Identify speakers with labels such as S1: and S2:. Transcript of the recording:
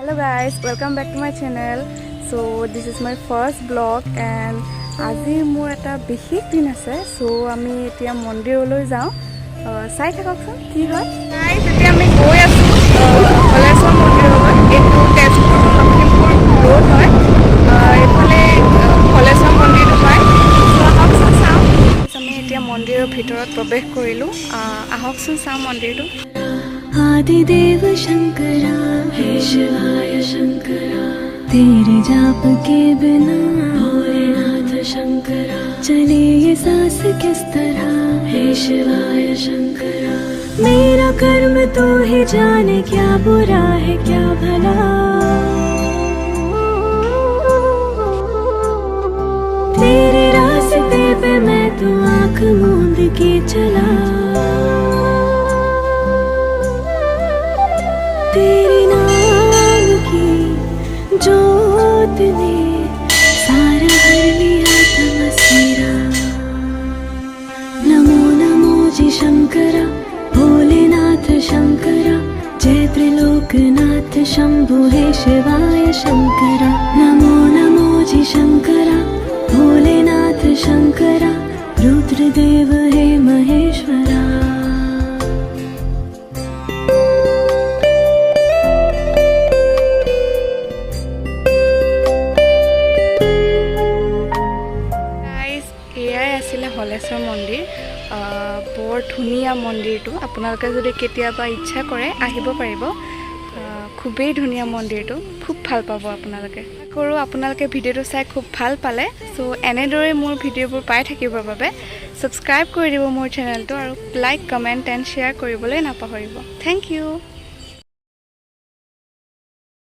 S1: Hello guys, welcome back to my channel. So this is my first vlog and আজি মোৰ এটা বিশেষ দিন আছে। সো আমি এতিয়া মন্দিৰলৈ যাওঁ। চাই থাককচোন কি হয়। গাইস এতিয়া আমি গৈ আছো হলেশ্বৰ মন্দিৰলৈ। এইটো তেজপুৰ লখিমপুৰ ৰোড হয়। এইফালে হলেশ্বৰ মন্দিৰটো হয়। সো আহকচোন চাওঁ। আমি এতিয়া মন্দিৰৰ ভিতৰত প্ৰৱেশ কৰিলো। আহকচোন চাওঁ মন্দিৰটো।
S2: आदिदेव शंकरा हे शिवाय शंकरा तेरे जाप के बिना भोलेनाथ शंकरा चले ये सांस किस तरह हे शिवाय शंकरा मेरा कर्म तो ही जाने क्या बुरा है क्या भला तेरे रास्ते पे मैं तो आँख मूंद के चला तेरे नाम की जोत ने सारा हर लिया तमसेरा नमो नमो जी शंकरा भोलेनाथ शंकरा जय त्रिलोकनाथ शंभु हे शिवाय शंकरा नमो नमो जी शंकरा भोलेनाथ शंकरा रुद्रदेव हे महेश्वरा
S1: হলেশ্বৰ মন্দিৰ বৰ ধুনীয়া মন্দিৰটো আপোনালোকে যদি কেতিয়াবা ইচ্ছা কৰে আহিব পাৰিব খুবেই ধুনীয়া মন্দিৰটো খুব ভাল পাব আপোনালোকে কৰো আপোনালোকে ভিডিঅটো চাই খুব ভাল পালে সো এনেদৰে মোৰ ভিডিঅবোৰ পাই থাকিবৰ বাবে সাবস্ক্ৰাইব কৰি দিব মোৰ চেনেলটো আৰু লাইক কমেন্ট এণ্ড শ্বেয়াৰ কৰিবলৈ নাপাহৰিব থ্যাংক ইউ